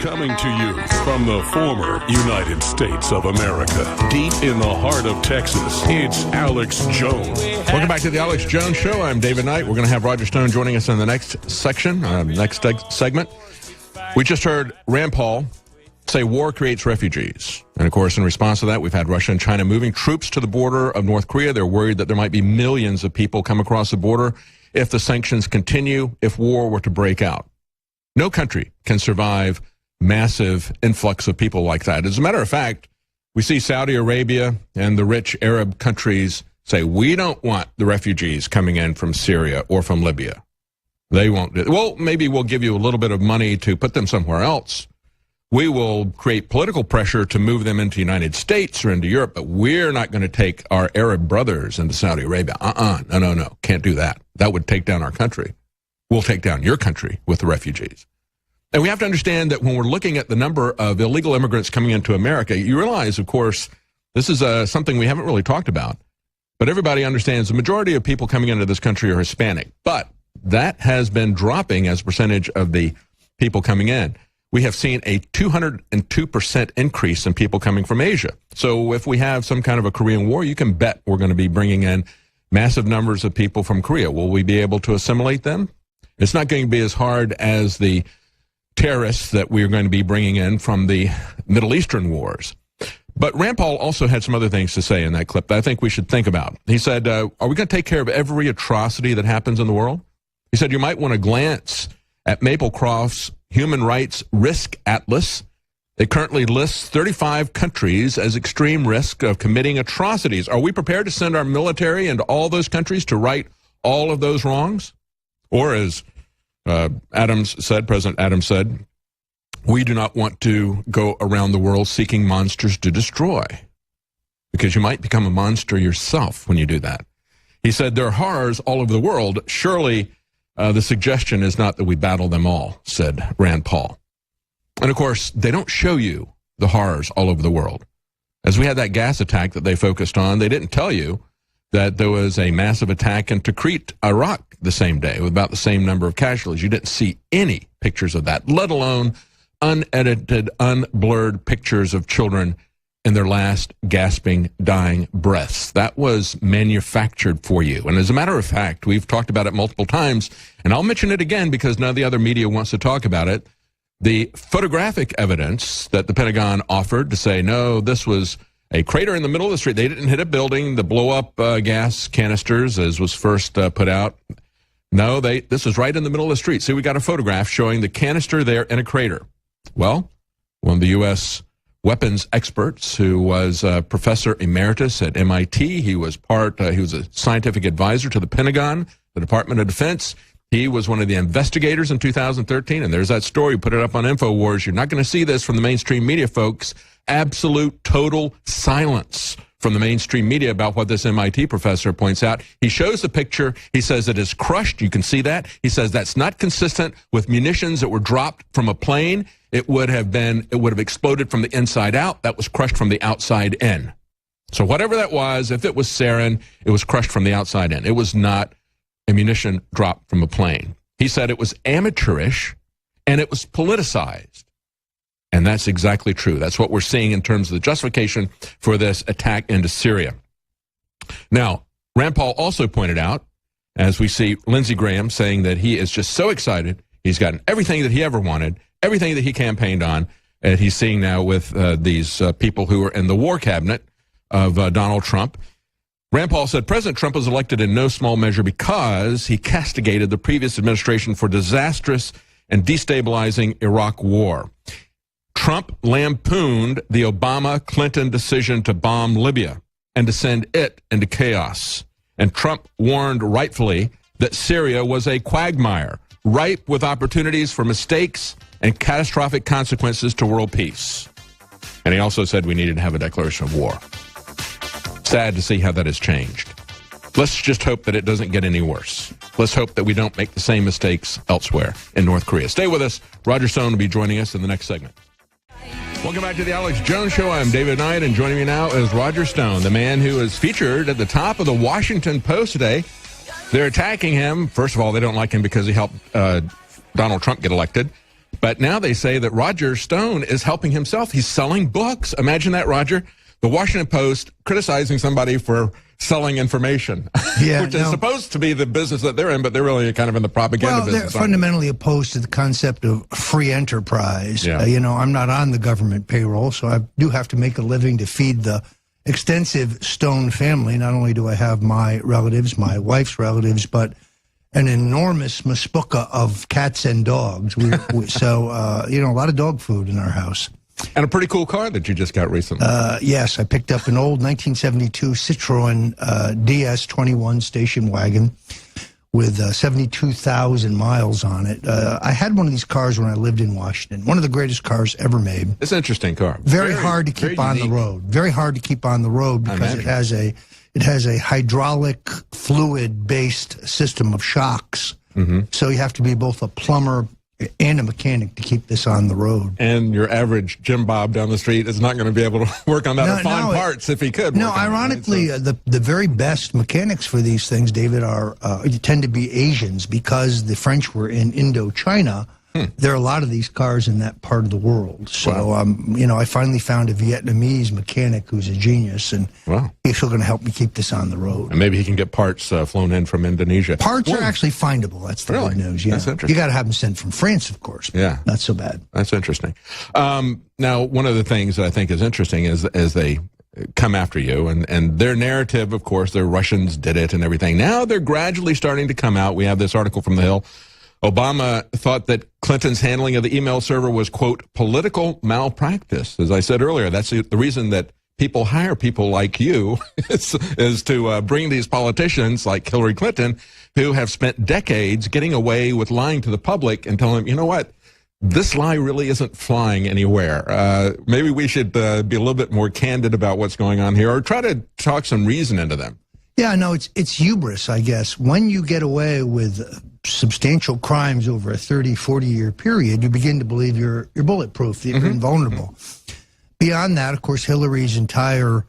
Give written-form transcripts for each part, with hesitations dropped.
Coming to you from the former United States of America, deep in the heart of Texas, it's Alex Jones. Welcome back to the Alex Jones Show. I'm David Knight. We're going to have Roger Stone joining us in the next section, segment. We just heard Rand Paul say war creates refugees. And, of course, in response to that, we've had Russia and China moving troops to the border of North Korea. They're worried that there might be millions of people come across the border if the sanctions continue, if war were to break out. No country can survive massive influx of people like that. As a matter of fact, we see Saudi Arabia and the rich Arab countries say, we don't want the refugees coming in from Syria or from Libya. They won't do it. Well, maybe we'll give you a little bit of money to put them somewhere else. We will create political pressure to move them into the United States or into Europe, but we're not going to take our Arab brothers into Saudi Arabia. No. Can't do that. That would take down our country. We'll take down your country with the refugees. And we have to understand that when we're looking at the number of illegal immigrants coming into America, you realize, of course, this is something we haven't really talked about. But everybody understands the majority of people coming into this country are Hispanic. But that has been dropping as a percentage of the people coming in. We have seen a 202% increase in people coming from Asia. So if we have some kind of a Korean war, you can bet we're going to be bringing in massive numbers of people from Korea. Will we be able to assimilate them? It's not going to be as hard as the terrorists that we're going to be bringing in from the Middle Eastern wars. But Rand Paul also had some other things to say in that clip that I think we should think about. He said, are we going to take care of every atrocity that happens in the world? He said, you might want to glance at Maplecroft's Human Rights Risk Atlas. It currently lists 35 countries as extreme risk of committing atrocities. Are we prepared to send our military into all those countries to right all of those wrongs? Or as President Adams said, we do not want to go around the world seeking monsters to destroy, because you might become a monster yourself when you do that. He said there are horrors all over the world. Surely the suggestion is not that we battle them all, said Rand Paul. And, of course, they don't show you the horrors all over the world. As we had that gas attack that they focused on, they didn't tell you that there was a massive attack in Tikrit, Iraq, the same day, with about the same number of casualties. You didn't see any pictures of that, let alone unedited, unblurred pictures of children in their last gasping, dying breaths. That was manufactured for you. And as a matter of fact, we've talked about it multiple times, and I'll mention it again because none of the other media wants to talk about it. The photographic evidence that the Pentagon offered to say, no, this was a crater in the middle of the street. They didn't hit a building. The blow-up gas canisters, as was first put out. No, this was right in the middle of the street. See, we got a photograph showing the canister there in a crater. Well, one of the U.S. weapons experts who was a professor emeritus at MIT, he was a scientific advisor to the Pentagon, the Department of Defense. He was one of the investigators in 2013, and there's that story. Put it up on InfoWars. You're not going to see this from the mainstream media, folks. Absolute, total silence from the mainstream media about what this MIT professor points out. He shows the picture. He says it is crushed. You can see that. He says that's not consistent with munitions that were dropped from a plane. It would have exploded from the inside out. That was crushed from the outside in. So whatever that was, if it was sarin, it was crushed from the outside in. It was not a munition dropped from a plane. He said it was amateurish and it was politicized. And that's exactly true. That's what we're seeing in terms of the justification for this attack into Syria. Now, Rand Paul also pointed out, as we see Lindsey Graham saying that he is just so excited, he's gotten everything that he ever wanted, everything that he campaigned on, and he's seeing now with these people who are in the war cabinet of Donald Trump. Rand Paul said President Trump was elected in no small measure because he castigated the previous administration for disastrous and destabilizing Iraq war. Trump lampooned the Obama-Clinton decision to bomb Libya and to send it into chaos. And Trump warned rightfully that Syria was a quagmire, ripe with opportunities for mistakes and catastrophic consequences to world peace. And he also said we needed to have a declaration of war. Sad to see how that has changed. Let's just hope that it doesn't get any worse. Let's hope that we don't make the same mistakes elsewhere in North Korea. Stay with us. Roger Stone will be joining us in the next segment. Welcome back to the Alex Jones Show. I'm David Knight, and joining me now is Roger Stone, the man who is featured at the top of the Washington Post today. They're attacking him. First of all, they don't like him because he helped Donald Trump get elected. But now they say that Roger Stone is helping himself. He's selling books. Imagine that, Roger. The Washington Post criticizing somebody for selling information, which is supposed to be the business that they're in, but they're really kind of in the propaganda business. They're fundamentally opposed to the concept of free enterprise. Yeah. I'm not on the government payroll, so I do have to make a living to feed the extensive Stone family. Not only do I have my relatives, my wife's relatives, but an enormous maspuka of cats and dogs. So, a lot of dog food in our house. And a pretty cool car that you just got recently. Yes, I picked up an old 1972 Citroen DS21 station wagon with 72,000 miles on it. I had one of these cars when I lived in Washington. One of the greatest cars ever made. It's an interesting car. Very hard to keep on the road. Very hard to keep on the road because it has a hydraulic fluid-based system of shocks. Mm-hmm. So you have to be both a plumber and a mechanic to keep this on the road. And your average Jim Bob down the street is not going to be able to work on that or find parts if he could. No, ironically, the very best mechanics for these things, David, tend to be Asians because the French were in Indochina. There are a lot of these cars in that part of the world. So, I finally found a Vietnamese mechanic who's a genius, and he's going to help me keep this on the road. And maybe he can get parts flown in from Indonesia. Parts are actually findable. That's the good news. Yeah. That's interesting. You got to have them sent from France, of course. Yeah. Not so bad. That's interesting. Now, one of the things that I think is interesting is as they come after you, and their narrative, of course, the Russians did it and everything. Now they're gradually starting to come out. We have this article from The Hill. Obama thought that Clinton's handling of the email server was, quote, political malpractice. As I said earlier, that's the reason that people hire people like you is to bring these politicians like Hillary Clinton who have spent decades getting away with lying to the public and telling them, you know what, this lie really isn't flying anywhere. Maybe we should be a little bit more candid about what's going on here or try to talk some reason into them. Yeah, no, it's hubris, I guess. When you get away with substantial crimes over a 30, 40-year period, you begin to believe you're bulletproof, that you're invulnerable. Beyond that, of course, Hillary's entire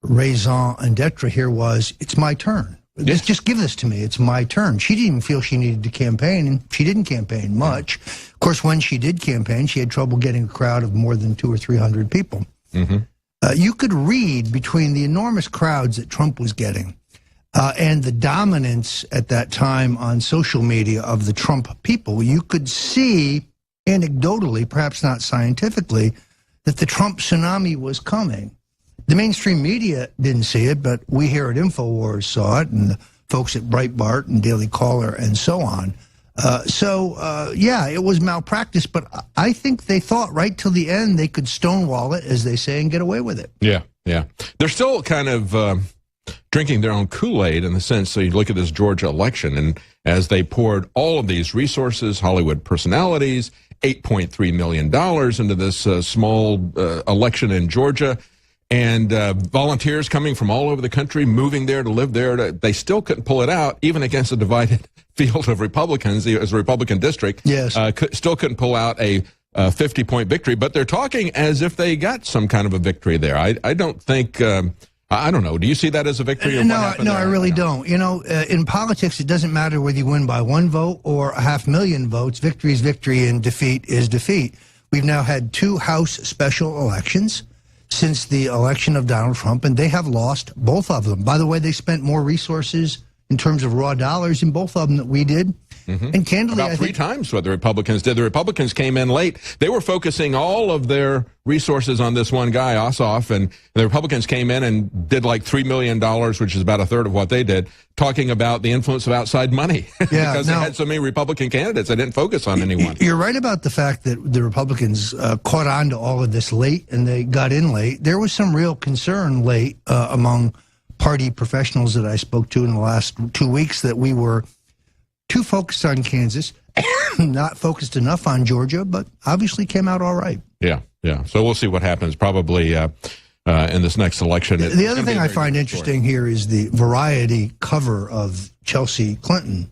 raison d'etre here was, it's my turn. Just give this to me. It's my turn. She didn't even feel she needed to campaign, and she didn't campaign much. Of course, when she did campaign, she had trouble getting a crowd of more than 200 or 300 people. You could read between the enormous crowds that Trump was getting and the dominance at that time on social media of the Trump people. You could see anecdotally, perhaps not scientifically, that the Trump tsunami was coming. The mainstream media didn't see it, but we here at InfoWars saw it, and the folks at Breitbart and Daily Caller and so on. Yeah, it was malpractice, but I think they thought right till the end they could stonewall it, as they say, and get away with it. Yeah. They're still kind of drinking their own Kool-Aid in the sense, so you look at this Georgia election, and as they poured all of these resources, Hollywood personalities, $8.3 million into this small election in Georgia, and volunteers coming from all over the country, moving there to live there, they still couldn't pull it out, even against a divided field of Republicans, as a Republican district. Yes. Still couldn't pull out a 50-point victory, but they're talking as if they got some kind of a victory there. I don't think... I don't know. Do you see that as a victory? Or no, I really don't. In politics, it doesn't matter whether you win by 1 vote or 500,000 votes. Victory is victory and defeat is defeat. We've now had 2 House special elections since the election of Donald Trump, and they have lost both of them. By the way, they spent more resources in terms of raw dollars in both of them that we did. And candidly, about 3 times what the Republicans did. The Republicans came in late. They were focusing all of their resources on this one guy, Ossoff, and the Republicans came in and did like $3 million, which is about a third of what they did, talking about the influence of outside money. Yeah, because they had so many Republican candidates, they didn't focus on anyone. You're right about the fact that the Republicans caught on to all of this late, and they got in late. There was some real concern late among party professionals that I spoke to in the last 2 weeks that we were too focused on Kansas, not focused enough on Georgia, but obviously came out all right. Yeah. So we'll see what happens probably in this next election. The other thing I find interesting here is the Variety cover of Chelsea Clinton.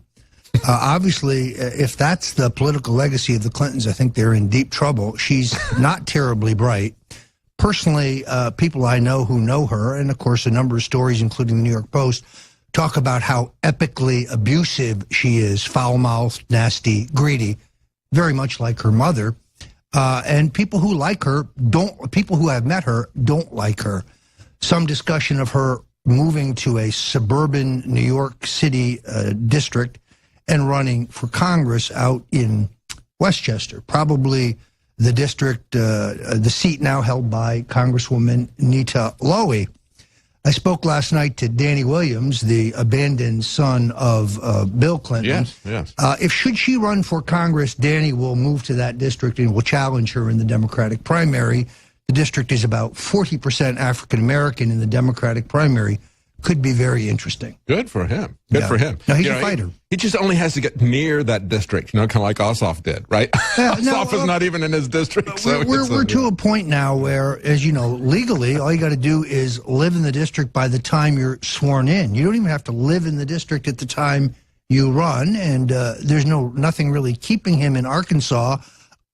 Obviously, if that's the political legacy of the Clintons, I think they're in deep trouble. She's not terribly bright. Personally, people I know who know her, and of course a number of stories, including the New York Post, talk about how epically abusive she is, foul-mouthed, nasty, greedy, very much like her mother. And people who like her people who have met her don't like her. Some discussion of her moving to a suburban New York City district and running for Congress out in Westchester, probably the district, the seat now held by Congresswoman Nita Lowey. I spoke last night to Danny Williams, the abandoned son of Bill Clinton. Yes. If should she run for Congress, Danny will move to that district and will challenge her in the Democratic primary. The district is about 40% African American in the Democratic primary. Could be very interesting. Good for him. Good for him. No, he's a fighter. He just only has to get near that district, kind of like Ossoff did, right? Ossoff is not even in his district. So we're to a point now where, as you know, legally, all you got to do is live in the district by the time you're sworn in. You don't even have to live in the district at the time you run, and there's nothing really keeping him in Arkansas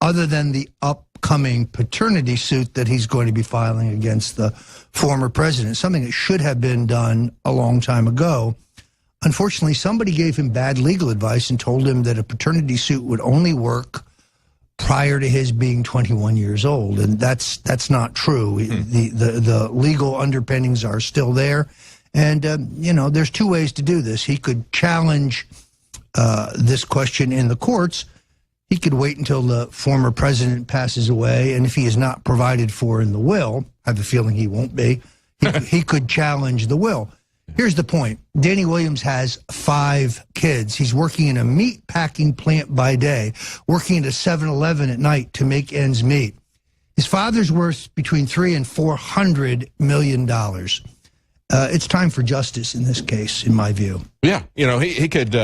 other than the upcoming paternity suit that he's going to be filing against the former president, something that should have been done a long time ago. Unfortunately, somebody gave him bad legal advice and told him that a paternity suit would only work prior to his being 21 years old, and that's not true. The legal underpinnings are still there, and you know, there's two ways to do this. He could challenge this question in the courts. He could wait until the former president passes away, and if he is not provided for in the will, I have a feeling he won't be, he could challenge the will. Here's the point. Danny Williams has 5 kids. He's working in a meat packing plant by day, working at a 7-Eleven at night to make ends meet. His father's worth between $300 and $400 million. It's time for justice in this case, in my view. Yeah, you know, he could...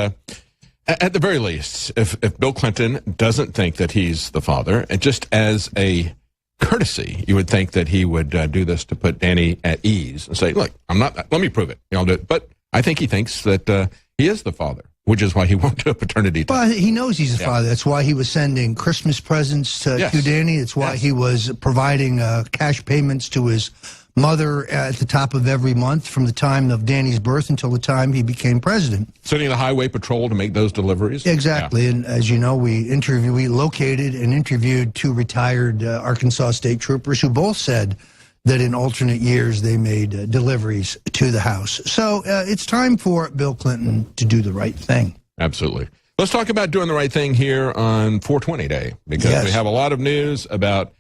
at the very least, if Bill Clinton doesn't think that he's the father, and just as a courtesy, you would think that he would do this to put Danny at ease and say, look, I'm not, let me prove it. I'll do it. But I think he thinks that he is the father, which is why he won't do a paternity test. Well, he knows he's the father. That's why he was sending Christmas presents to Danny. It's why he was providing cash payments to his mother at the top of every month from the time of Danny's birth until the time he became president. Sending the highway patrol to make those deliveries? Exactly. Yeah. And as you know, we located and interviewed 2 retired Arkansas state troopers who both said that in alternate years they made deliveries to the house. So it's time for Bill Clinton to do the right thing. Absolutely. Let's talk about doing the right thing here on 420 Day, because we have a lot of news about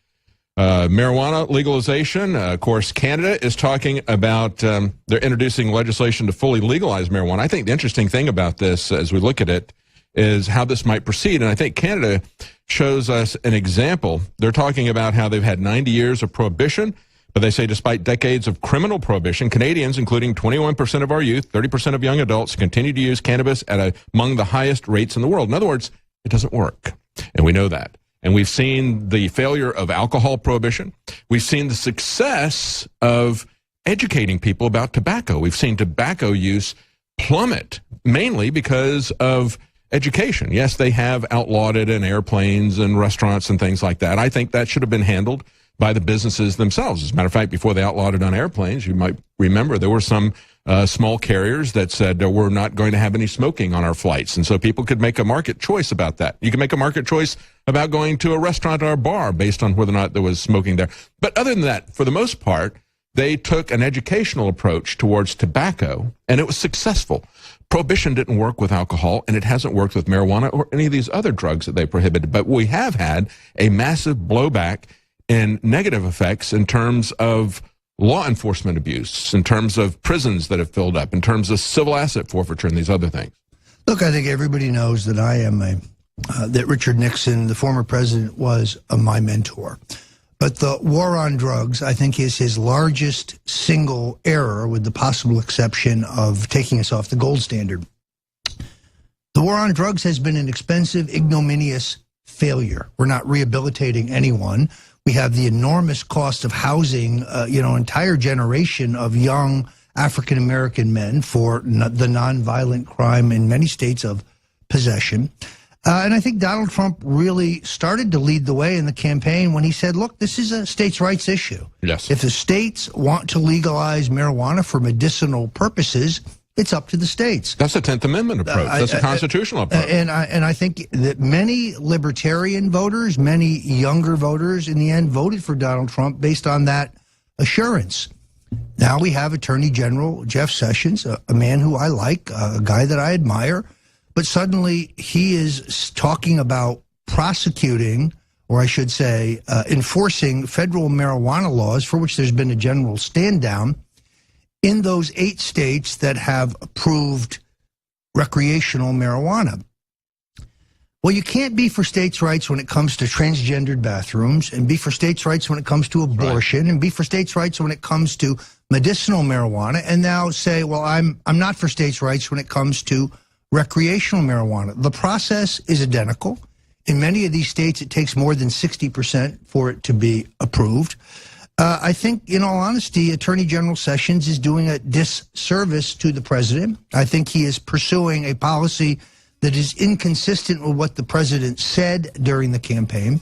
marijuana legalization. Of course, Canada is talking about they're introducing legislation to fully legalize marijuana. I think the interesting thing about this, as we look at it, is how this might proceed. And I think Canada shows us an example. They're talking about how they've had 90 years of prohibition, but they say despite decades of criminal prohibition, Canadians, including 21% of our youth, 30% of young adults, continue to use cannabis at among the highest rates in the world. In other words, it doesn't work, and we know that. And we've seen the failure of alcohol prohibition. We've seen the success of educating people about tobacco. We've seen tobacco use plummet, mainly because of education. Yes, they have outlawed it in airplanes and restaurants and things like that. I think that should have been handled by the businesses themselves. As a matter of fact, before they outlawed it on airplanes, you might remember there were some small carriers that said we're not going to have any smoking on our flights. And so people could make a market choice about that. You can make a market choice about going to a restaurant or a bar based on whether or not there was smoking there. But other than that, for the most part, they took an educational approach towards tobacco, and it was successful. Prohibition didn't work with alcohol, and it hasn't worked with marijuana or any of these other drugs that they prohibited. But we have had a massive blowback and negative effects in terms of law enforcement abuse, in terms of prisons that have filled up, in terms of civil asset forfeiture and these other things. Look, I think everybody knows that I am that Richard Nixon, the former president, was my mentor. But the war on drugs, I think, is his largest single error, with the possible exception of taking us off the gold standard. The war on drugs has been an expensive, ignominious failure. We're not rehabilitating anyone. We have the enormous cost of housing, entire generation of young African-American men for the nonviolent crime in many states of possession. And I think Donald Trump really started to lead the way in the campaign when he said, look, this is a states' rights issue. Yes. If the states want to legalize marijuana for medicinal purposes, It's up to the states. That's a 10th Amendment approach. That's a constitutional approach. And I think that many libertarian voters, many younger voters in the end voted for Donald Trump based on that assurance. Now we have Attorney General Jeff Sessions, a man who I like, a guy that I admire, but suddenly he is talking about prosecuting, or I should say enforcing federal marijuana laws for which there's been a general stand down in those 8 states that have approved recreational marijuana. Well, you can't be for states' rights when it comes to transgendered bathrooms, and be for states' rights when it comes to abortion, and be for states' rights when it comes to medicinal marijuana, and now say, well, I'm not for states' rights when it comes to recreational marijuana. The process is identical. In many of these states, it takes more than 60% for it to be approved. I think, in all honesty, Attorney General Sessions is doing a disservice to the president. I think he is pursuing a policy that is inconsistent with what the president said during the campaign.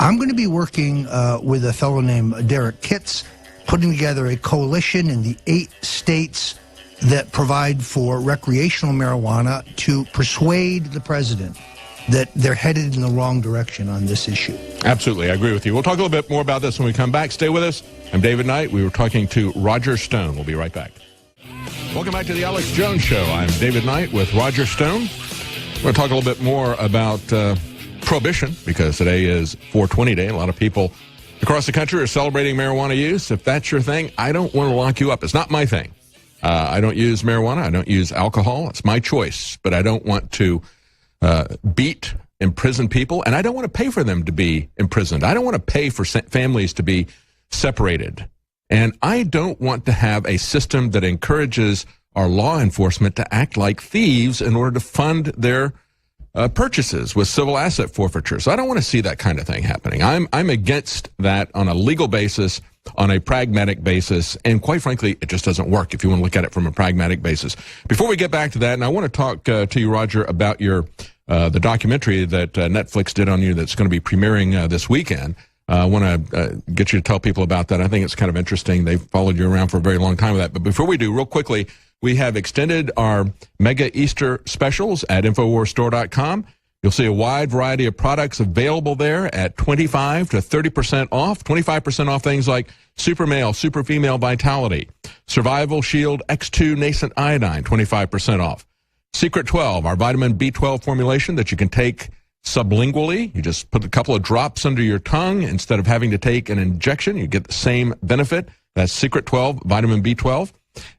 I'm going to be working with a fellow named Derek Kitts, putting together a coalition in the 8 states that provide for recreational marijuana to persuade the president that they're headed in the wrong direction on this issue. Absolutely, I agree with you. We'll talk a little bit more about this when we come back. Stay with us. I'm David Knight. We were talking to Roger Stone. We'll be right back. Welcome back to the Alex Jones Show. I'm David Knight with Roger Stone. We're going to talk a little bit more about prohibition, because today is 420 Day. A lot of people across the country are celebrating marijuana use. If that's your thing, I don't want to lock you up. It's not my thing. I don't use marijuana. I don't use alcohol. It's my choice. But I don't want to beat, imprison people, and I don't want to pay for them to be imprisoned. I don't want to pay for families to be separated. And I don't want to have a system that encourages our law enforcement to act like thieves in order to fund their purchases with civil asset forfeiture. So I don't want to see that kind of thing happening. I'm against that on a legal basis, on a pragmatic basis, and quite frankly, it just doesn't work if you want to look at it from a pragmatic basis. Before we get back to that, and I want to talk to you, Roger, about your the documentary that Netflix did on you that's going to be premiering this weekend. I want to get you to tell people about that. I think it's kind of interesting. They've followed you around for a very long time with that. But before we do, real quickly, we have extended our Mega Easter specials at InfoWarsStore.com. You'll see a wide variety of products available there at 25 to 30% off. 25% off things like Super Male, Super Female Vitality, Survival Shield X2 Nascent Iodine, 25% off. Secret 12, our vitamin B12 formulation that you can take sublingually. You just put a couple of drops under your tongue instead of having to take an injection. You get the same benefit. That's Secret 12, vitamin B12.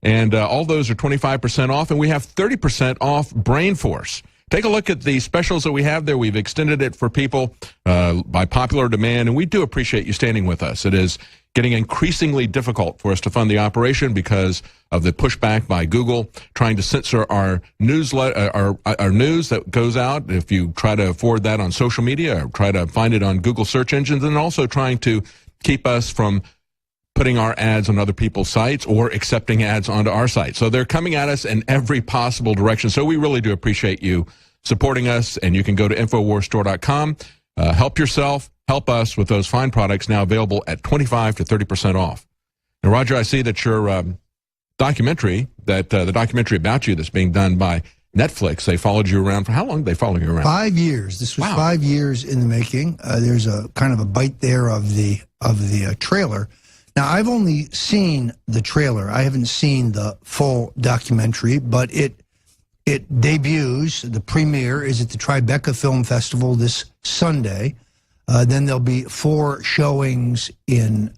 And all those are 25% off. And we have 30% off Brain Force. Take a look at the specials that we have there. We've extended it for people by popular demand, and we do appreciate you standing with us. It is getting increasingly difficult for us to fund the operation because of the pushback by Google trying to censor our newsletter, our news that goes out. If you try to forward that on social media or try to find it on Google search engines, and also trying to keep us from putting our ads on other people's sites or accepting ads onto our site. So they're coming at us in every possible direction. So we really do appreciate you supporting us, and you can go to InfoWarsStore.com. Help yourself, help us with those fine products now available at 25 to 30% off. Now, Roger, I see that your documentary, the documentary about you that's being done by Netflix, they followed you around for how long did they follow you around? 5 years. This was 5 years in the making. There's a kind of a bite there of the trailer. Now, I've only seen the trailer. I haven't seen the full documentary, but it debuts. The premiere is at the Tribeca Film Festival this Sunday. Then there'll be 4 showings in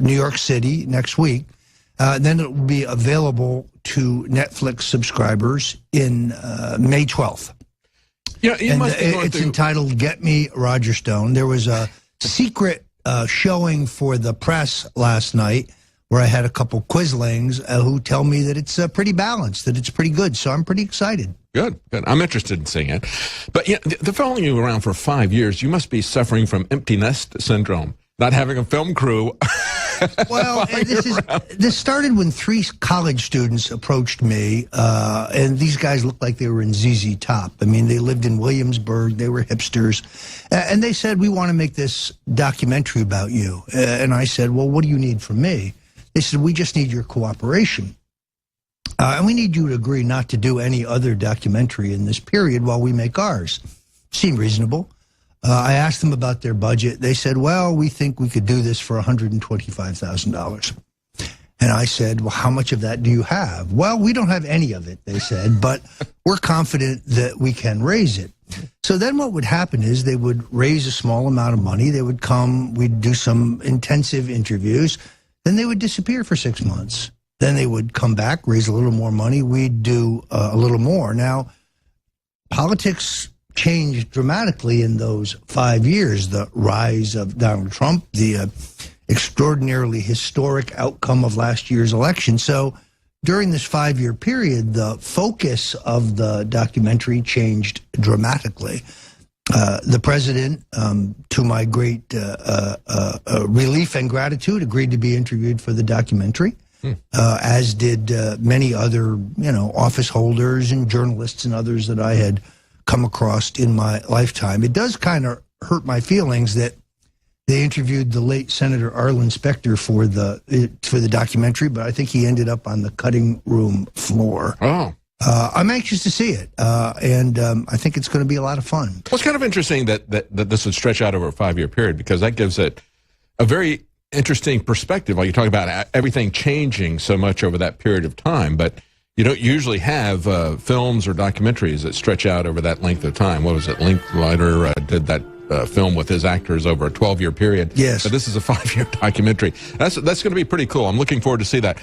New York City next week. Then it will be available to Netflix subscribers in May 12th. Yeah, it's entitled "Get Me, Roger Stone." There was a secret showing for the press last night where I had a couple quislings who tell me that it's pretty balanced, that it's pretty good. So I'm pretty excited. Good. I'm interested in seeing it. But yeah, they're following you around for 5 years. You must be suffering from empty nest syndrome, not having a film crew. Well, this started when 3 college students approached me, and these guys looked like they were in ZZ Top. I mean, they lived in Williamsburg. They were hipsters. And they said, we want to make this documentary about you. And I said, well, what do you need from me? They said, we just need your cooperation. And we need you to agree not to do any other documentary in this period while we make ours. Seemed reasonable. I asked them about their budget. They said, well, we think we could do this for $125,000. And I said, well, how much of that do you have? Well, we don't have any of it, they said, but we're confident that we can raise it. So then what would happen is they would raise a small amount of money. They would come, we'd do some intensive interviews. Then they would disappear for 6 months. Then they would come back, raise a little more money. We'd do a little more. Now, politics changed dramatically in those 5 years. The rise of Donald Trump, the extraordinarily historic outcome of last year's election. So during this 5-year period, the focus of the documentary changed dramatically. The president, to my great relief and gratitude, agreed to be interviewed for the documentary, as did many other, office holders and journalists and others that I had come across in my lifetime. It does kind of hurt my feelings that they interviewed the late Senator Arlen Specter for the documentary, but I think he ended up on the cutting room floor. Oh. I'm anxious to see it, and I think it's going to be a lot of fun. Well, it's kind of interesting that this would stretch out over a 5-year period, because that gives it a very interesting perspective. Like you talk about everything changing so much over that period of time, but you don't usually have films or documentaries that stretch out over that length of time. What was it? Linklater did that film with his actors over a 12-year period. Yes. But this is a 5-year documentary. That's going to be pretty cool. I'm looking forward to see that.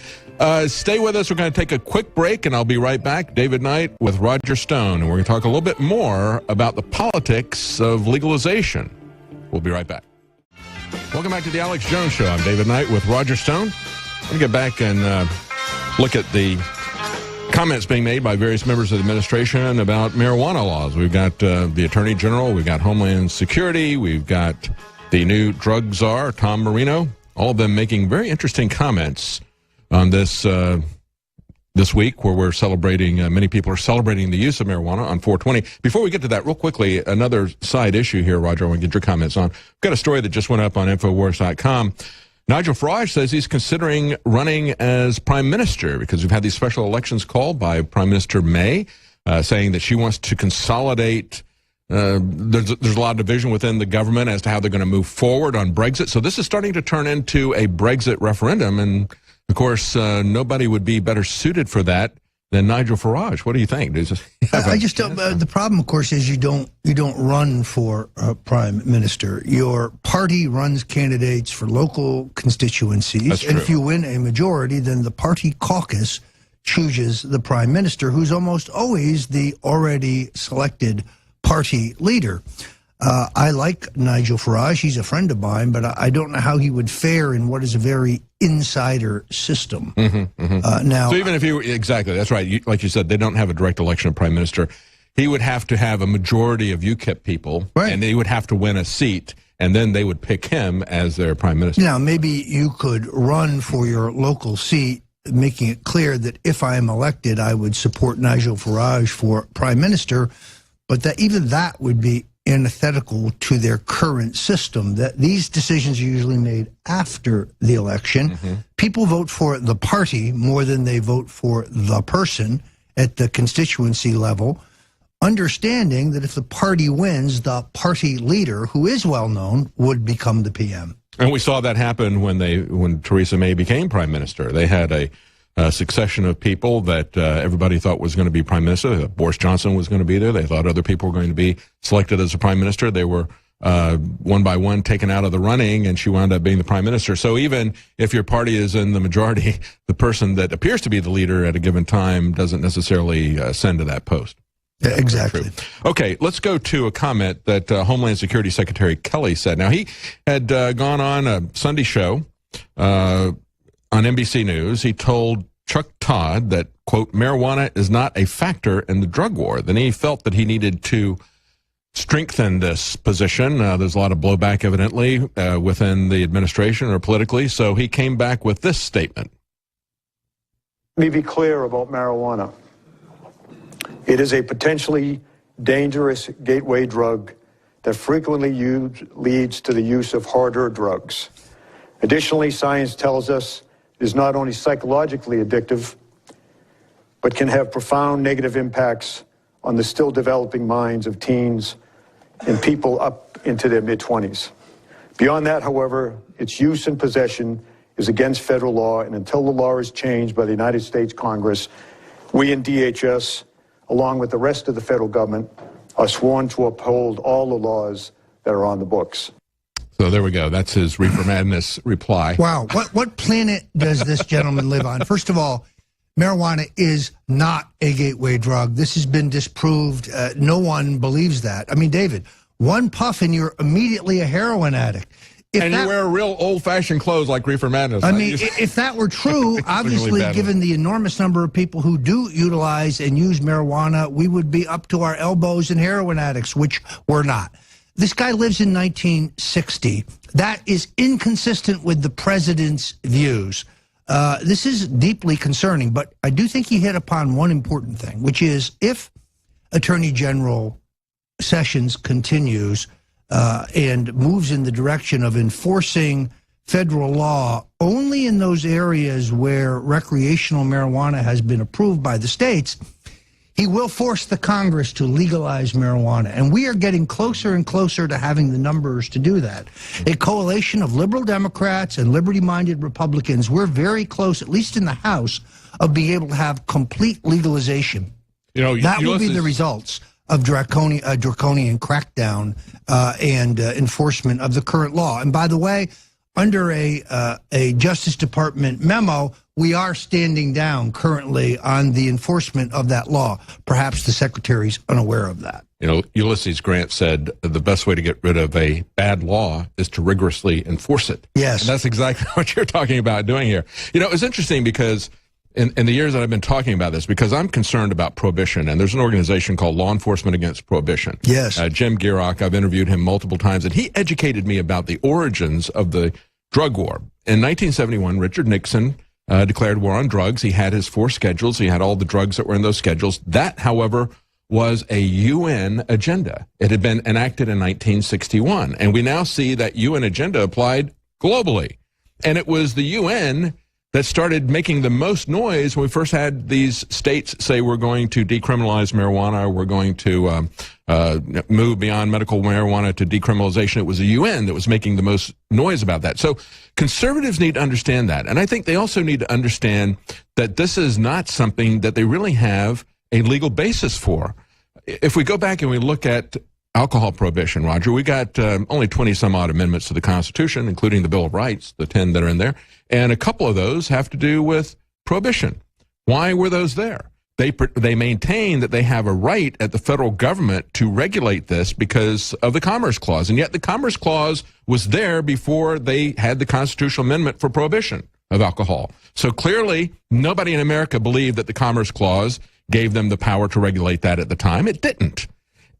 Stay with us. We're going to take a quick break, and I'll be right back. David Knight with Roger Stone, and we're going to talk a little bit more about the politics of legalization. We'll be right back. Welcome back to the Alex Jones Show. I'm David Knight with Roger Stone. I'm going to get back and look at the comments being made by various members of the administration about marijuana laws. We've got the Attorney General, we've got Homeland Security, we've got the new drug czar, Tom Marino, all of them making very interesting comments on this this week, where we're celebrating, many people are celebrating the use of marijuana on 420. Before we get to that, real quickly, another side issue here, Roger, I want to get your comments on. We've got a story that just went up on Infowars.com. Nigel Farage says he's considering running as prime minister, because we've had these special elections called by Prime Minister May, saying that she wants to consolidate. There's a lot of division within the government as to how they're going to move forward on Brexit. So this is starting to turn into a Brexit referendum. And, of course, nobody would be better suited for that than Nigel Farage. What do you think? I just don't. The problem, of course, is you don't run for prime minister. Your party runs candidates for local constituencies, That's and true. if you win a majority, then the party caucus chooses the prime minister, who's almost always the already selected party leader. I like Nigel Farage. He's a friend of mine, but I don't know how he would fare in what is a very insider system. Now, So even if you, exactly, that's right. Like you said, they don't have a direct election of prime minister. He would have to have a majority of UKIP people, Right. and they would have to win a seat, and then they would pick him as their prime minister. now, maybe you could run for your local seat, making it clear that if I am elected, I would support Nigel Farage for prime minister, but that even that would be antithetical to their current system, that these decisions are usually made after the election. People vote for the party more than they vote for the person at the constituency level, understanding that if the party wins, the party leader, who is well known, would become the PM. And we saw that happen when Theresa May became prime minister. They had a succession of people that everybody thought was going to be prime minister. Boris Johnson was going to be there. They thought other people were going to be selected as a prime minister. They were one by one taken out of the running, and she wound up being the prime minister. So even if your party is in the majority, the person that appears to be the leader at a given time doesn't necessarily ascend to that post. Yeah, exactly. True. Okay, let's go to a comment that Homeland Security Secretary Kelly said. Now, he had gone on a Sunday show on NBC News. He told Chuck Todd that, quote, marijuana is not a factor in the drug war. Then he felt that he needed to strengthen this position. There's a lot of blowback, evidently, within the administration or politically. So he came back with this statement. Let me be clear about marijuana. It is a potentially dangerous gateway drug that frequently leads to the use of harder drugs. Additionally, science tells us it is not only psychologically addictive, but can have profound negative impacts on the still developing minds of teens and people up into their mid-20s. Beyond that, however, its use and possession is against federal law, and until the law is changed by the United States Congress, we in DHS, along with the rest of the federal government, are sworn to uphold all the laws that are on the books. So there we go. That's his Reefer Madness reply. Wow. What planet does this gentleman live on? First of all, marijuana is not a gateway drug. This has been disproved. No one believes that. I mean, David, one puff and you're immediately a heroin addict. And you wear real old-fashioned clothes like Reefer Madness. I mean, if that were true, obviously, really given the enormous number of people who do utilize and use marijuana, we would be up to our elbows in heroin addicts, which we're not. This guy lives in 1960. That is inconsistent with the president's views. This is deeply concerning, but I do think he hit upon one important thing, which is if Attorney General Sessions continues and moves in the direction of enforcing federal law only in those areas where recreational marijuana has been approved by the states, he will force the Congress to legalize marijuana. And we are getting closer and closer to having the numbers to do that. A coalition of liberal Democrats and liberty-minded Republicans, we're very close, at least in the House, of being able to have complete legalization. You know, that will be the results of draconian crackdown and enforcement of the current law. And by the way, under a Justice Department memo, we are standing down currently on the enforcement of that law. Perhaps the Secretary's unaware of that. You know, Ulysses Grant said the best way to get rid of a bad law is to rigorously enforce it. Yes. And that's exactly what you're talking about doing here. You know, it's interesting because in the years that I've been talking about this, because I'm concerned about prohibition, and there's an organization called Law Enforcement Against Prohibition. Yes. Jim Gierach, I've interviewed him multiple times, and he educated me about the origins of the drug war. In 1971, Richard Nixon declared war on drugs. He had his 4 schedules. He had all the drugs that were in those schedules. That, however, was a UN agenda. It had been enacted in 1961, and we now see that UN agenda applied globally. And it was the UN that started making the most noise when we first had these states say we're going to decriminalize marijuana, we're going to move beyond medical marijuana to decriminalization. It was the UN that was making the most noise about that. So conservatives need to understand that. And I think they also need to understand that this is not something that they really have a legal basis for. If we go back and we look at alcohol prohibition, Roger, we got only 20-some-odd amendments to the Constitution, including the Bill of Rights, the 10 that are in there, and a couple of those have to do with prohibition. Why were those there? They maintain that they have a right at the federal government to regulate this because of the Commerce Clause, and yet the Commerce Clause was there before they had the constitutional amendment for prohibition of alcohol. So clearly, nobody in America believed that the Commerce Clause gave them the power to regulate that at the time. It didn't.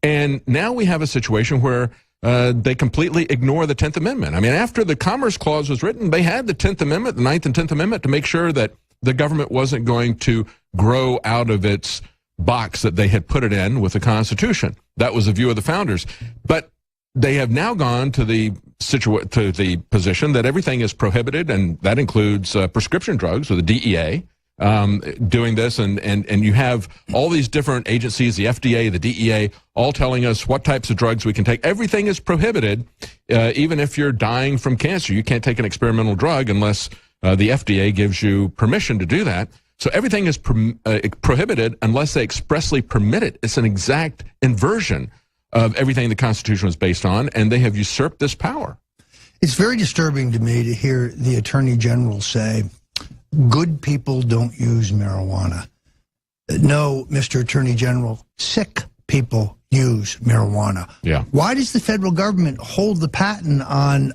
And now we have a situation where they completely ignore the 10th Amendment. I mean, after the Commerce Clause was written, they had the 10th Amendment, the 9th and 10th Amendment, to make sure that the government wasn't going to grow out of its box that they had put it in with the Constitution. That was the view of the founders. But they have now gone to the position that everything is prohibited, and that includes prescription drugs, or the DEA. Doing this, and you have all these different agencies, the FDA, the DEA, all telling us what types of drugs we can take. Everything is prohibited, even if you're dying from cancer. You can't take an experimental drug unless the FDA gives you permission to do that. So everything is prohibited unless they expressly permit it. It's an exact inversion of everything the Constitution was based on, and they have usurped this power. It's very disturbing to me to hear the Attorney General say, good people don't use marijuana. No, Mr. Attorney General, sick people use marijuana. Yeah. Why does the federal government hold the patent on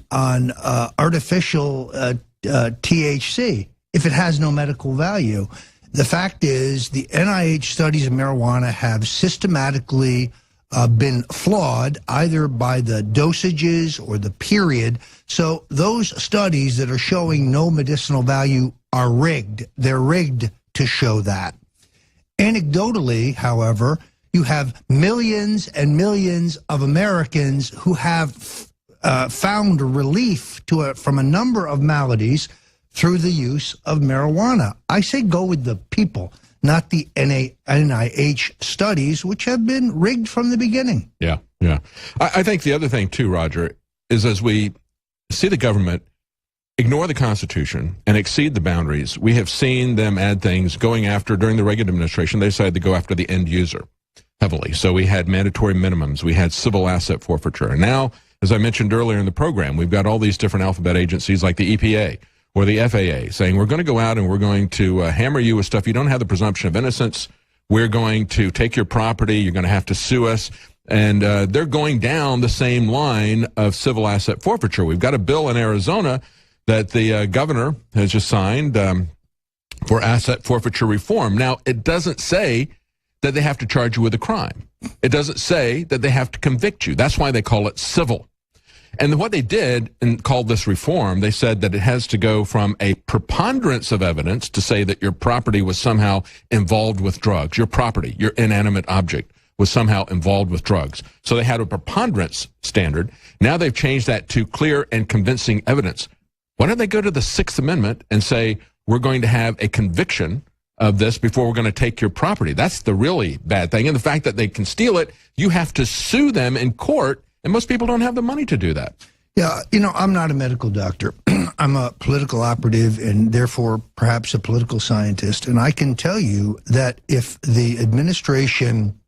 artificial THC if it has no medical value? The fact is the NIH studies of marijuana have systematically been flawed either by the dosages or the period. So those studies that are showing no medicinal value are rigged. They're rigged to show that. Anecdotally, however, you have millions and millions of Americans who have found relief from a number of maladies through the use of marijuana. I say go with the people, not the NIH studies, which have been rigged from the beginning. Yeah, yeah. I think the other thing, too, Roger, is as we see the government ignore the Constitution and exceed the boundaries, we have seen them add things going after, during the Reagan administration, they decided to go after the end user heavily. So we had mandatory minimums, we had civil asset forfeiture. And now, as I mentioned earlier in the program, we've got all these different alphabet agencies like the EPA or the FAA saying, we're going to go out and we're going to hammer you with stuff. You don't have the presumption of innocence. We're going to take your property. You're going to have to sue us. And they're going down the same line of civil asset forfeiture. We've got a bill in Arizona that the governor has just signed for asset forfeiture reform. Now, it doesn't say that they have to charge you with a crime. It doesn't say that they have to convict you. That's why they call it civil. And what they did and called this reform, they said that it has to go from a preponderance of evidence to say that your property was somehow involved with drugs. Your property, your inanimate object, was somehow involved with drugs. So they had a preponderance standard. Now they've changed that to clear and convincing evidence. Why don't they go to the Sixth Amendment and say, we're going to have a conviction of this before we're going to take your property? That's the really bad thing. And the fact that they can steal it, you have to sue them in court, and most people don't have the money to do that. Yeah, you know, I'm not a medical doctor. I'm a political operative and therefore perhaps a political scientist. And I can tell you that if the administration,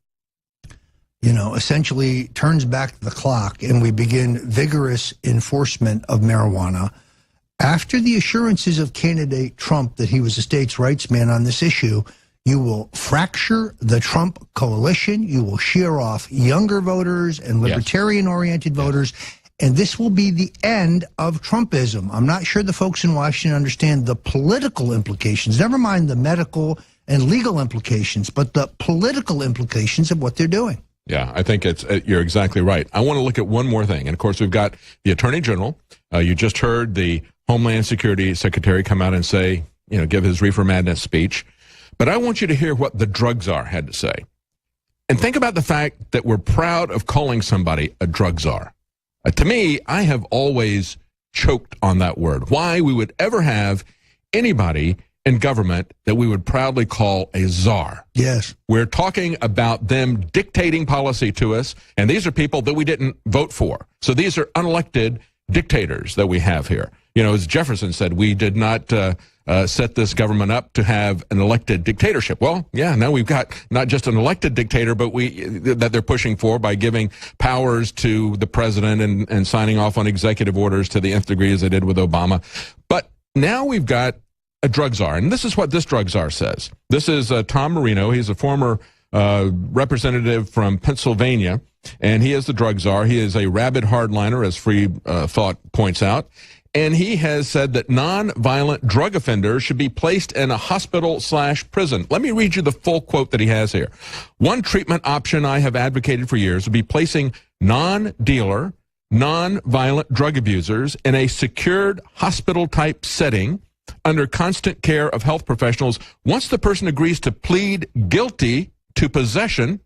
you know, essentially turns back the clock and we begin vigorous enforcement of marijuana, after the assurances of candidate Trump that he was a states' rights man on this issue, you will fracture the Trump coalition. You will shear off younger voters and libertarian-oriented voters, and this will be the end of Trumpism. I'm not sure the folks in Washington understand the political implications, never mind the medical and legal implications, but the political implications of what they're doing. Yeah, I think you're exactly right. I want to look at one more thing. And, of course, we've got the Attorney General. You just heard the Homeland Security Secretary come out and say, you know, give his reefer madness speech. But I want you to hear what the drug czar had to say. And think about the fact that we're proud of calling somebody a drug czar. To me, I have always choked on that word. Why we would ever have anybody in government that we would proudly call a czar. Yes. We're talking about them dictating policy to us, and these are people that we didn't vote for. So these are unelected dictators that we have here. You know, as Jefferson said, we did not set this government up to have an elected dictatorship. Well, yeah, now we've got not just an elected dictator, but that they're pushing for by giving powers to the president and signing off on executive orders to the nth degree as they did with Obama. But now we've got a drug czar, and this is what this drug czar says. This is Tom Marino. He's a former representative from Pennsylvania, and he is the drug czar. He is a rabid hardliner, as Free Thought points out. And he has said that non-violent drug offenders should be placed in a hospital/prison. Let me read you the full quote that he has here. One treatment option I have advocated for years would be placing non-dealer, non-violent drug abusers in a secured hospital-type setting under constant care of health professionals. Once the person agrees to plead guilty to possession,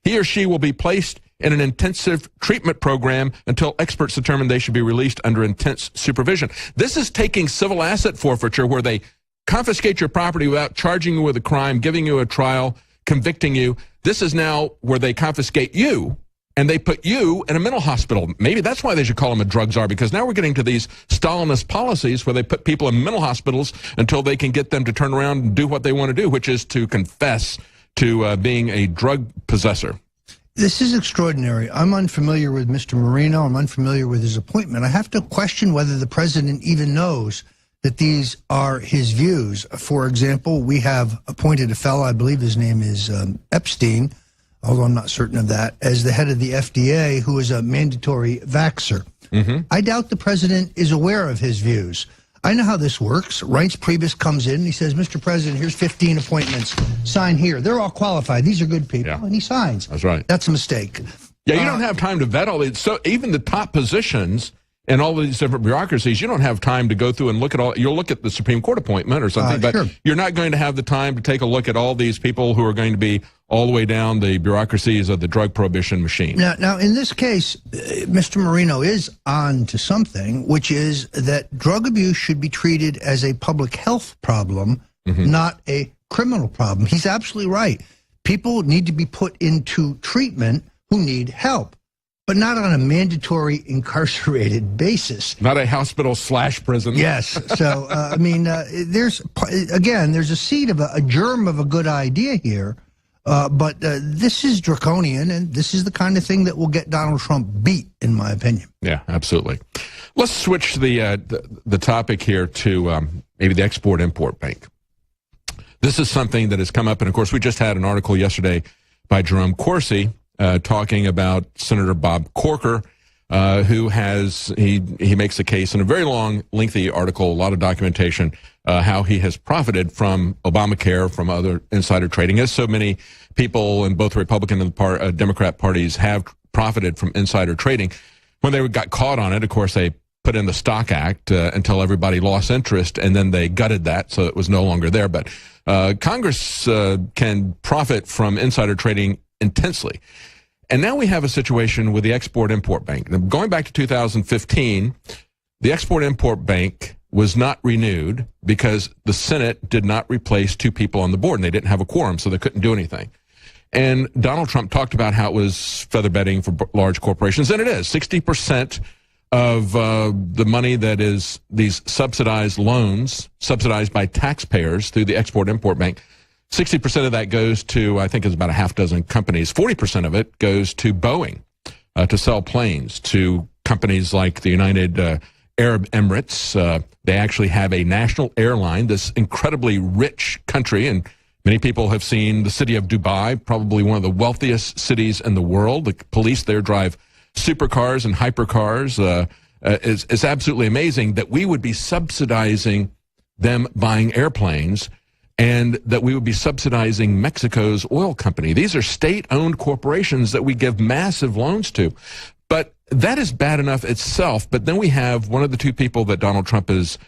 he or she will be placed in an intensive treatment program until experts determine they should be released under intense supervision. This is taking civil asset forfeiture, where they confiscate your property without charging you with a crime, giving you a trial, convicting you. This is now where they confiscate you and they put you in a mental hospital. Maybe that's why they should call him a drug czar, because now we're getting to these Stalinist policies where they put people in mental hospitals until they can get them to turn around and do what they want to do, which is to confess to being a drug possessor. This is extraordinary. I'm unfamiliar with Mr. Marino. I'm unfamiliar with his appointment. I have to question whether the president even knows that these are his views. For example, we have appointed a fellow, I believe his name is Epstein, although I'm not certain of that, as the head of the FDA, who is a mandatory vaxxer. I doubt the president is aware of his views. I know how this works. Reince Priebus comes in and he says, Mr. President, here's 15 appointments. Sign here. They're all qualified. These are good people. Yeah. And he signs. That's right. That's a mistake. Yeah, you don't have time to vet all these. So even the top positions in all of these different bureaucracies, you don't have time to go through and look at all. You'll look at the Supreme Court appointment or something, but sure, you're not going to have the time to take a look at all these people who are going to be all the way down the bureaucracies of the drug prohibition machine. Now, in this case, Mr. Marino is on to something, which is that drug abuse should be treated as a public health problem, not a criminal problem. He's absolutely right. People need to be put into treatment who need help, but not on a mandatory incarcerated basis. Not a hospital/prison. Yes. So, there's a seed of a germ of a good idea here, but this is draconian, and this is the kind of thing that will get Donald Trump beat, in my opinion. Yeah, absolutely. Let's switch the topic here to maybe the Export-Import Bank. This is something that has come up, and of course, we just had an article yesterday by Jerome Corsi talking about Senator Bob Corker, who he makes a case in a very long, lengthy article, a lot of documentation, how he has profited from Obamacare, from other insider trading, as so many people in both the Republican and Democrat parties have profited from insider trading. When they got caught on it, of course, they put in the Stock Act until everybody lost interest, and then they gutted that, so it was no longer there. But Congress can profit from insider trading intensely. And now we have a situation with the Export-Import Bank. Now, going back to 2015, the Export-Import Bank was not renewed because the Senate did not replace two people on the board, and they didn't have a quorum, so they couldn't do anything. And Donald Trump talked about how it was feather bedding for large corporations, and it is. 60% of the money that is these subsidized loans, subsidized by taxpayers through the Export-Import Bank, 60% of that goes to, I think, is about a half dozen companies. 40% of it goes to Boeing to sell planes to companies like the United Arab Emirates. They actually have a national airline, this incredibly rich country, and many people have seen the city of Dubai, probably one of the wealthiest cities in the world. The police there drive supercars and hypercars. It's absolutely amazing that we would be subsidizing them buying airplanes, and that we would be subsidizing Mexico's oil company. These are state-owned corporations that we give massive loans to. But that is bad enough itself. But then we have one of the two people that Donald Trump is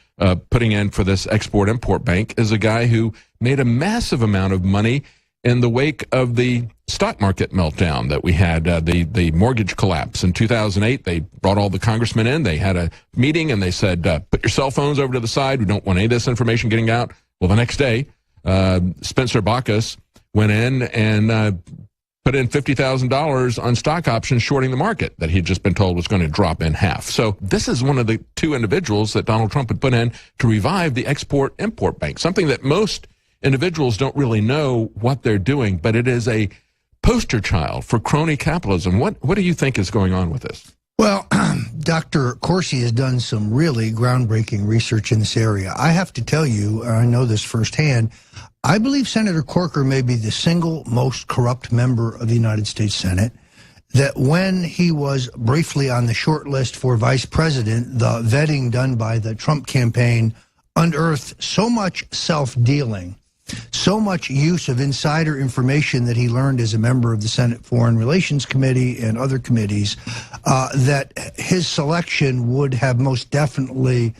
putting in for this Export-Import Bank is a guy who made a massive amount of money in the wake of the stock market meltdown that we had, the mortgage collapse in 2008. They brought all the congressmen in. They had a meeting, and they said, put your cell phones over to the side. We don't want any of this information getting out. Well, the next day, Spencer Bacchus went in and put in $50,000 on stock options shorting the market that he'd just been told was going to drop in half. So this is one of the two individuals that Donald Trump would put in to revive the Export-Import Bank, something that most individuals don't really know what they're doing, but it is a poster child for crony capitalism. What do you think is going on with this? Well, Dr. Corsi has done some really groundbreaking research in this area. I have to tell you, I know this firsthand, I believe Senator Corker may be the single most corrupt member of the United States Senate, that when he was briefly on the short list for vice president, the vetting done by the Trump campaign unearthed so much self-dealing, so much use of insider information that he learned as a member of the Senate Foreign Relations Committee and other committees, that his selection would have most definitely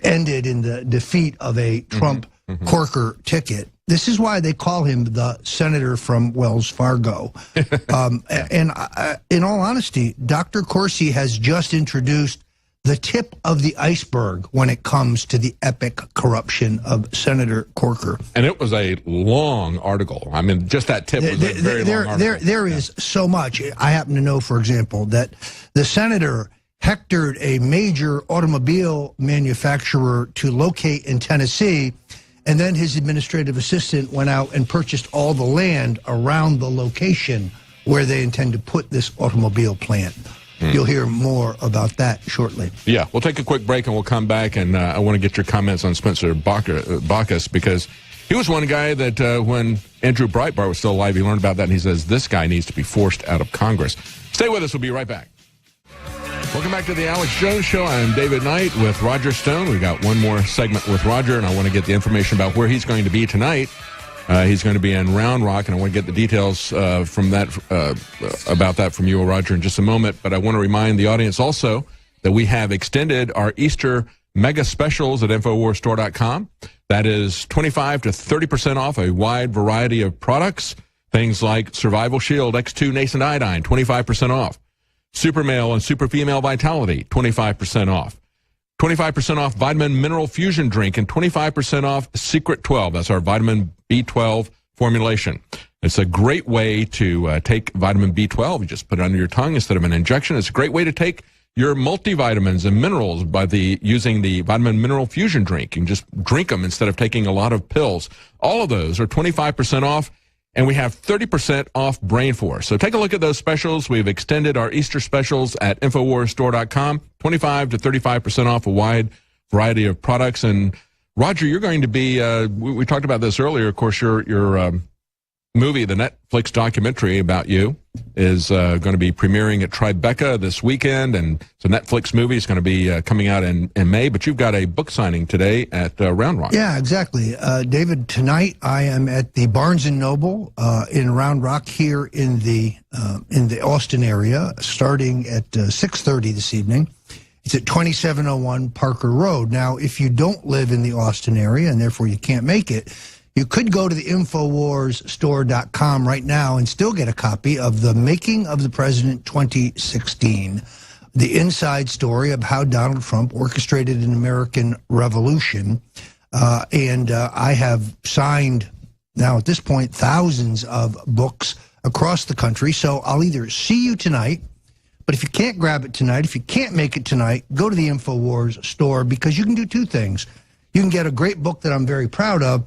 ended in the defeat of a Trump Corker ticket. This is why they call him the senator from Wells Fargo. And in all honesty, Dr. Corsi has just introduced the tip of the iceberg when it comes to the epic corruption of Senator Corker. And it was a long article. I mean, just that tip was a very long article. There is so much. I happen to know, for example, that the senator hectored a major automobile manufacturer to locate in Tennessee, and then his administrative assistant went out and purchased all the land around the location where they intend to put this automobile plant. You'll hear more about that shortly. Yeah, we'll take a quick break and we'll come back, and I want to get your comments on Spencer Bacchus, because he was one guy that when Andrew Breitbart was still alive, he learned about that, and he says this guy needs to be forced out of Congress. Stay with us. We'll be right back. Welcome back to the Alex Jones Show. I'm David Knight with Roger Stone. We got one more segment with Roger, and I want to get the information about where he's going to be tonight. He's going to be in Round Rock, and I want to get the details from that about that from you, Roger, in just a moment. But I want to remind the audience also that we have extended our Easter mega specials at InfoWarsStore.com. That is 25 to 30% off a wide variety of products. Things like Survival Shield X2 Nascent Iodine, 25% off. Super Male and Super Female Vitality, 25% off. 25% off vitamin mineral fusion drink and 25% off Secret 12. That's our vitamin B12 formulation. It's a great way to take vitamin B12. You just put it under your tongue instead of an injection. It's a great way to take your multivitamins and minerals by using the vitamin mineral fusion drink. You can just drink them instead of taking a lot of pills. All of those are 25% off, and we have 30% off Brain Force. So take a look at those specials. We've extended our Easter specials at InfoWarsStore.com, 25 to 35% off a wide variety of products. And Roger, you're going to be, we talked about this earlier, of course, your movie, the Netflix documentary about you, is going to be premiering at Tribeca this weekend, and it's a Netflix movie. It's going to be coming out in May, but you've got a book signing today at Round Rock. Yeah, exactly. David, tonight I am at the Barnes & Noble in Round Rock here in the Austin area, starting at 6:30 this evening. It's at 2701 Parker Road. Now, if you don't live in the Austin area and therefore you can't make it, you could go to the InfoWarsStore.com right now and still get a copy of The Making of the President 2016, the inside story of how Donald Trump orchestrated an American revolution. And I have signed, now at this point, thousands of books across the country. So I'll either see you tonight, but if you can't grab it tonight, if you can't make it tonight, go to the InfoWars store, because you can do two things. You can get a great book that I'm very proud of.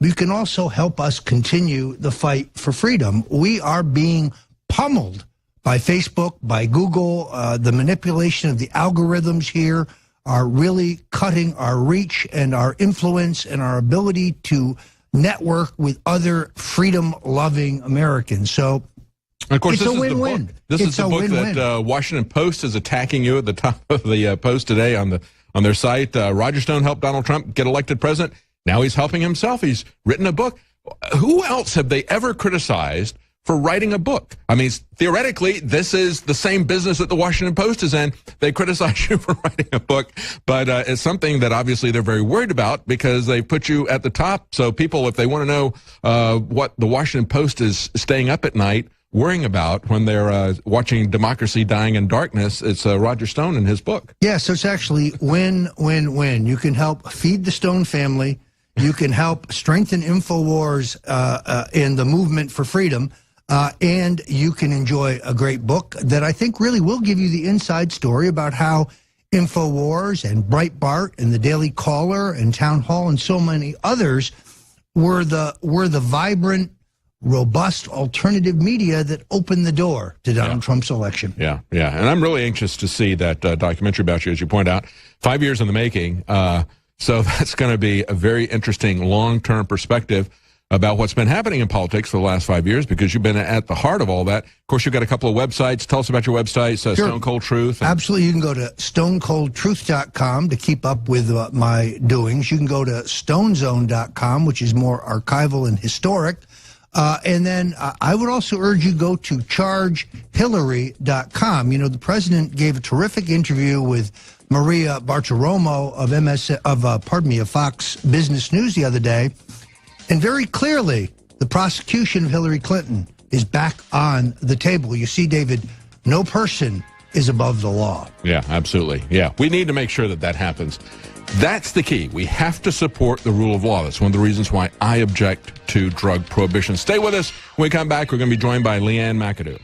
You can also help us continue the fight for freedom. We are being pummeled by Facebook, by Google. The manipulation of the algorithms here are really cutting our reach and our influence and our ability to network with other freedom-loving Americans. So of course, it's this a is win-win. This is the book that Washington Post is attacking you at the top of the Post today on their site. Roger Stone helped Donald Trump get elected president. Now he's helping himself. He's written a book. Who else have they ever criticized for writing a book? I mean, theoretically, this is the same business that the Washington Post is in. They criticize you for writing a book, but it's something that obviously they're very worried about because they put you at the top. So people, if they want to know what the Washington Post is staying up at night worrying about when they're watching democracy dying in darkness, it's Roger Stone and his book. Yeah, so it's actually win-win-win. You can help feed the Stone family. You can help strengthen InfoWars and the movement for freedom, and you can enjoy a great book that I think really will give you the inside story about how InfoWars and Breitbart and the Daily Caller and Town Hall and so many others were the vibrant, robust alternative media that opened the door to Donald Trump's election. Yeah. And I'm really anxious to see that documentary about you, as you point out. 5 years in the making. So that's going to be a very interesting long-term perspective about what's been happening in politics for the last 5 years, because you've been at the heart of all that. Of course, you've got a couple of websites. Tell us about your websites, Sure. Stone Cold Truth. Absolutely. You can go to stonecoldtruth.com to keep up with my doings. You can go to stonezone.com, which is more archival and historic. And then I would also urge you go to chargehillary.com. You know, the president gave a terrific interview with Maria Bartiromo of Fox Business News the other day. And very clearly, the prosecution of Hillary Clinton is back on the table. You see, David, no person is above the law. Yeah, absolutely. Yeah, we need to make sure that happens. That's the key. We have to support the rule of law. That's one of the reasons why I object to drug prohibition. Stay with us. When we come back, we're going to be joined by Leanne McAdoo.